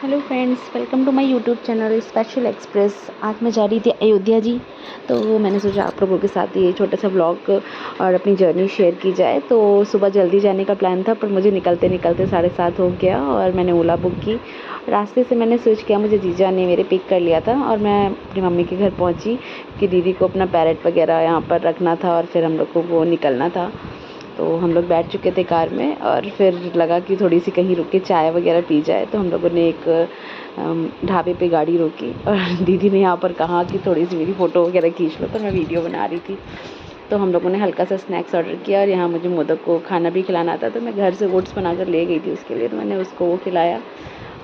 Hello friends, welcome to my YouTube channel special express. आज मैं जा रही थी अयोध्या जी, तो मैंने सोचा आप लोगों के साथ ये छोटा सा व्लॉग और अपनी जर्नी शेयर की जाए। तो सुबह जल्दी जाने का प्लान था, पर मुझे निकलते निकलते 7:30 हो गया और मैंने ओला बुक की। रास्ते से मैंने स्विच किया, मुझे जीजा ने मेरे पिक कर लिया था और मैं अपनी मम्मी के घर पहुँची कि दीदी को अपना पैरेट वगैरह यहाँ पर रखना था और फिर हम लोग को निकलना था। तो हम लोग बैठ चुके थे कार में और फिर लगा कि थोड़ी सी कहीं रुक के चाय वगैरह पी जाए, तो हम लोगों ने एक ढाबे पे गाड़ी रोकी और दीदी ने यहाँ पर कहा कि थोड़ी सी मेरी फ़ोटो वगैरह खींच लो, तो मैं वीडियो बना रही थी। तो हम लोगों ने हल्का सा स्नैक्स ऑर्डर किया और यहाँ मुझे मोदक को खाना भी खिलाना था, तो मैं घर से ओट्स बनाकर ले गई थी उसके लिए, तो मैंने उसको वो खिलाया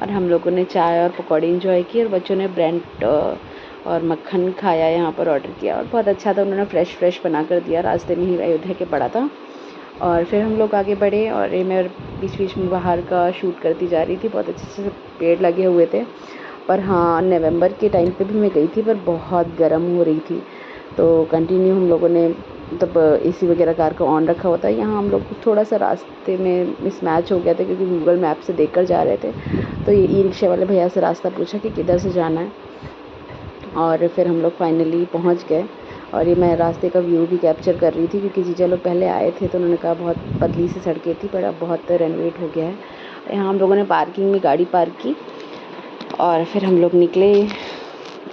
और हम लोगों ने चाय और पकौड़ी इन्जॉय की और बच्चों ने ब्रेड और मक्खन खाया यहाँ पर ऑर्डर किया और बहुत अच्छा था। उन्होंने फ़्रेश बना कर दिया, रास्ते में ही अयोध्या के पड़ा था। और फिर हम लोग आगे बढ़े और ये मैं बीच-बीच में बाहर का शूट करती जा रही थी। बहुत अच्छे से पेड़ लगे हुए थे। पर हाँ, नवंबर के टाइम पे भी मैं गई थी, पर बहुत गर्म हो रही थी, तो कंटिन्यू हम लोगों ने मतलब एसी वगैरह कार का ऑन रखा हुआ था। यहाँ हम लोग थोड़ा सा रास्ते में मिसमैच हो गया था क्योंकि गूगल मैप से देखकर जा रहे थे। तो ये ई रिक्शा वाले भैया से रास्ता पूछा कि किधर से जाना है और फिर हम लोग फाइनली पहुँच गए। और ये मैं रास्ते का व्यू भी कैप्चर कर रही थी क्योंकि जीजा लोग पहले आए थे, तो उन्होंने कहा बहुत पतली सी सड़कें थी, पर अब बहुत रेनोवेट हो गया है। यहाँ हम लोगों ने पार्किंग में गाड़ी पार्क की और फिर हम लोग निकले,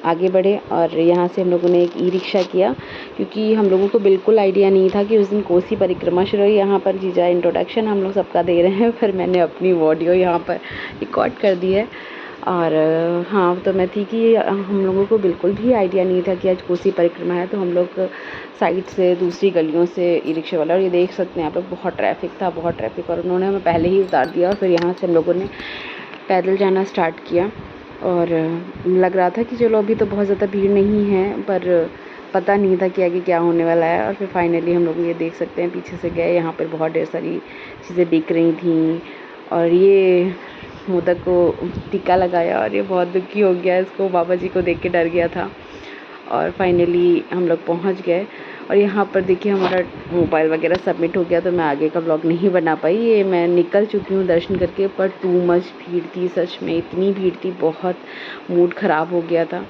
आगे बढ़े और यहाँ से हम लोगों ने एक ई रिक्शा किया क्योंकि हम लोगों को बिल्कुल आइडिया नहीं था कि उस दिन कोसी परिक्रमा शुरू हुई। यहाँ पर जीजा इंट्रोडक्शन हम लोग सबका दे रहे हैं, फिर मैंने अपनी ऑडियो यहाँ पर रिकॉर्ड कर दी है। और हाँ, तो मैं थी कि हम लोगों को बिल्कुल भी आइडिया नहीं था कि आज कोसी परिक्रमा है, तो हम लोग साइड से दूसरी गलियों से ई रिक्शा वाला, और ये देख सकते हैं आप लोग, बहुत ट्रैफिक और उन्होंने हमें पहले ही उतार दिया और फिर यहाँ से हम लोगों ने पैदल जाना स्टार्ट किया। और लग रहा था कि चलो अभी तो बहुत ज़्यादा भीड़ नहीं है, पर पता नहीं था कि आगे क्या होने वाला है। और फिर फाइनली हम लोग ये देख सकते हैं पीछे से गए, यहाँ पर बहुत ढेर सारी चीज़ें बिक रही थी और ये मोदक को टीका लगाया और ये बहुत दुखी हो गया, इसको बाबा जी को देख के डर गया था। और फाइनली हम लोग पहुंच गए और यहाँ पर देखिए हमारा मोबाइल वगैरह सबमिट हो गया, तो मैं आगे का व्लॉग नहीं बना पाई। ये मैं निकल चुकी हूँ दर्शन करके, पर टू मच भीड़ थी, सच में इतनी भीड़ थी, बहुत मूड ख़राब हो गया था।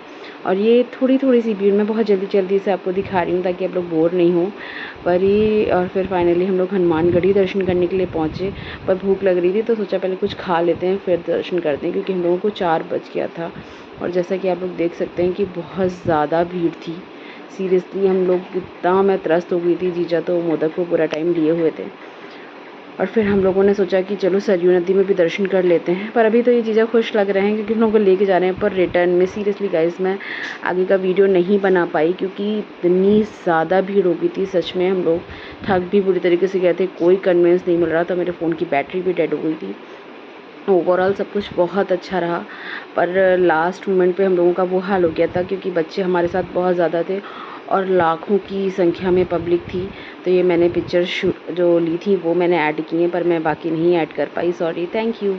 और ये थोड़ी सी भीड़ मैं बहुत जल्दी से आपको दिखा रही हूँ ताकि आप लोग बोर नहीं हो। पर ये और फिर फाइनली हम लोग हनुमानगढ़ी दर्शन करने के लिए पहुँचे, पर भूख लग रही थी तो सोचा पहले कुछ खा लेते हैं फिर दर्शन करते हैं, क्योंकि हम लोगों को 4 बज गया था। और जैसा कि आप लोग देख सकते हैं कि बहुत ज़्यादा भीड़ थी, सीरियसली हम लोग इतना, मैं त्रस्त हो गई थी। जीजा तो मोदक को पूरा टाइम लिए हुए थे और फिर हम लोगों ने सोचा कि चलो सरयू नदी में भी दर्शन कर लेते हैं। पर अभी तो ये जीजा खुश लग रहे हैं क्योंकि हम लोग को लेके जा रहे हैं, पर रिटर्न में सीरियसली गाइस मैं आगे का वीडियो नहीं बना पाई क्योंकि इतनी ज़्यादा भीड़ हो गई थी। सच में हम लोग थक भी बुरी तरीके से गए थे, कोई कन्वेंस नहीं मिल रहा था, मेरे फ़ोन की बैटरी भी डेड हो गई थी। ओवरऑल सब कुछ बहुत अच्छा रहा, पर लास्ट मोमेंट पे हम लोगों का वो हाल हो गया था क्योंकि बच्चे हमारे साथ बहुत ज़्यादा थे और लाखों की संख्या में पब्लिक थी। तो ये मैंने पिक्चर जो ली थी वो मैंने ऐड की हैं, पर मैं बाकी नहीं ऐड कर पाई, सॉरी, थैंक यू।